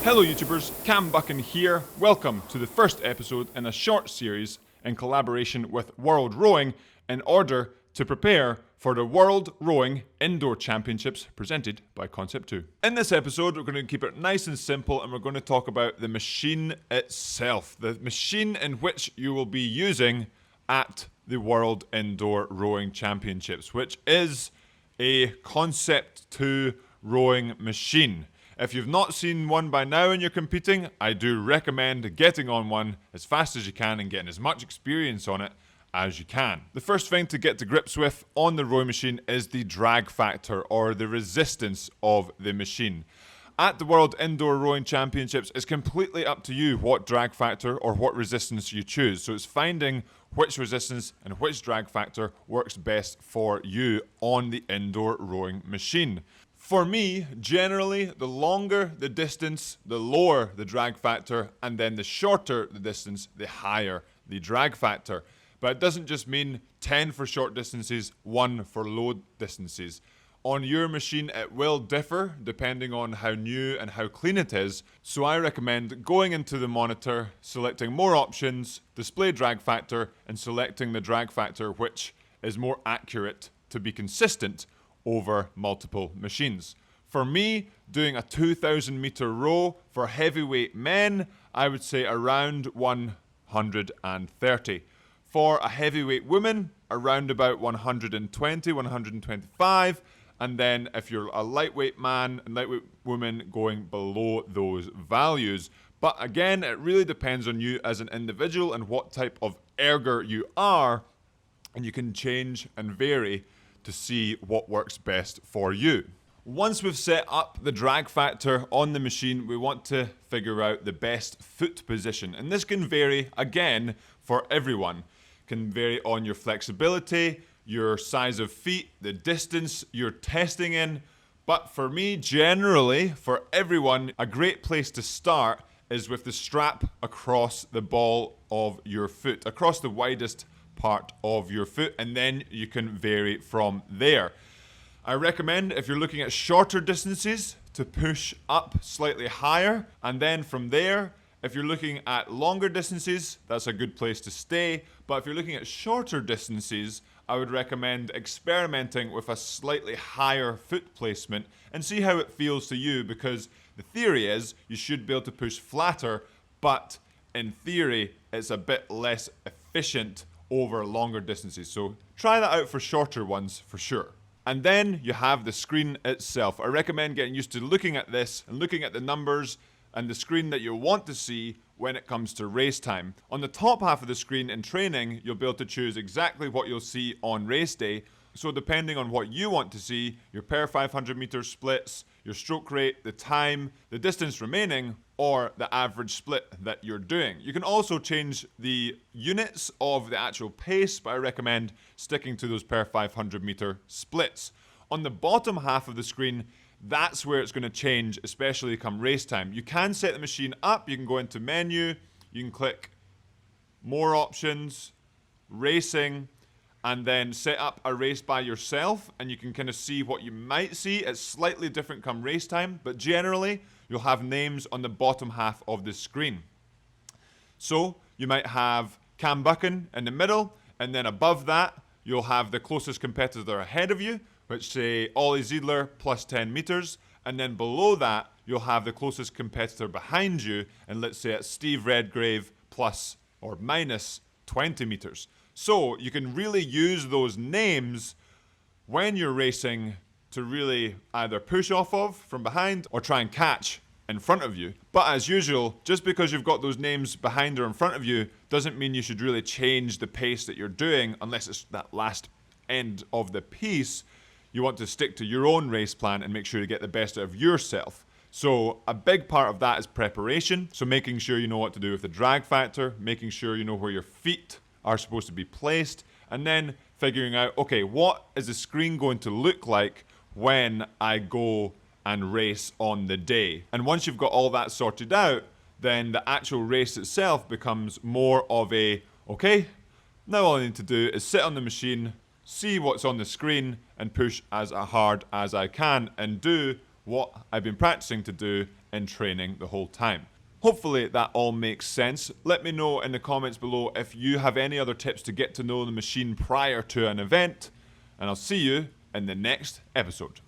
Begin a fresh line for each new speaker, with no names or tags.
Hello YouTubers, Cam Buchan here. Welcome to the first episode in a short series in collaboration with World Rowing in order to prepare for the World Rowing Indoor Championships presented by Concept 2. In this episode, we're going to keep it nice and simple and we're going to talk about the machine itself. The machine in which you will be using at the World Indoor Rowing Championships, which is a Concept 2 rowing machine. If you've not seen one by now and you're competing, I do recommend getting on one as fast as you can and getting as much experience on it as you can. The first thing to get to grips with on the rowing machine is the drag factor, or the resistance of the machine. At the World Indoor Rowing Championships, it's completely up to you what drag factor or what resistance you choose. So it's finding which resistance and which drag factor works best for you on the indoor rowing machine. For me, generally, the longer the distance, the lower the drag factor, and then the shorter the distance, the higher the drag factor. But it doesn't just mean 10 for short distances, 1 for low distances. On your machine, it will differ depending on how new and how clean it is. So I recommend going into the monitor, selecting more options, display drag factor, and selecting the drag factor which is more accurate to be consistent over multiple machines. For me, doing a 2,000 meter row for heavyweight men, I would say around 130. For a heavyweight woman, around about 120, 125. And then if you're a lightweight man and lightweight woman, going below those values. But again, it really depends on you as an individual and what type of erger you are. And you can change and vary to see what works best for you. Once we've set up the drag factor on the machine, we want to figure out the best foot position. And this can vary, again, for everyone. It can vary on your flexibility, your size of feet, the distance you're testing in. But for me, generally, for everyone, a great place to start is with the strap across the ball of your foot, across the widest part of your foot, and then you can vary from there. I recommend, if you're looking at shorter distances, to push up slightly higher, and then from there, if you're looking at longer distances, that's a good place to stay. But if you're looking at shorter distances, I would recommend experimenting with a slightly higher foot placement and see how it feels to you, because the theory is you should be able to push flatter, but in theory, it's a bit less efficient over longer distances. So try that out for shorter ones for sure. And then you have the screen itself. I recommend getting used to looking at this and looking at the numbers and the screen that you want to see when it comes to race time. On the top half of the screen in training, you'll be able to choose exactly what you'll see on race day. So depending on what you want to see, your per 500 meter splits, your stroke rate, the time, the distance remaining, or the average split that you're doing. You can also change the units of the actual pace, but I recommend sticking to those per 500 meter splits. On the bottom half of the screen, that's where it's going to change, especially come race time. You can set the machine up, you can go into menu, you can click more options, racing, and then set up a race by yourself, and you can kind of see what you might see. It's slightly different come race time, but generally you'll have names on the bottom half of the screen. So you might have Cam Buchan in the middle, and then above that you'll have the closest competitor ahead of you, which say Ollie Ziedler plus 10 meters, and then below that you'll have the closest competitor behind you, and let's say it's Steve Redgrave plus or minus 20 meters. So you can really use those names when you're racing to really either push off of from behind or try and catch in front of you. But as usual, just because you've got those names behind or in front of you doesn't mean you should really change the pace that you're doing unless it's that last end of the piece. You want to stick to your own race plan and make sure you get the best out of yourself. So a big part of that is preparation. So making sure you know what to do with the drag factor, making sure you know where your feet are supposed to be placed, and then figuring out, okay, what is the screen going to look like when I go and race on the day? And once you've got all that sorted out, then the actual race itself becomes more of a, okay, now all I need to do is sit on the machine, see what's on the screen, and push as hard as I can and do what I've been practicing to do in training the whole time. Hopefully that all makes sense. Let me know in the comments below if you have any other tips to get to know the machine prior to an event, and I'll see you in the next episode.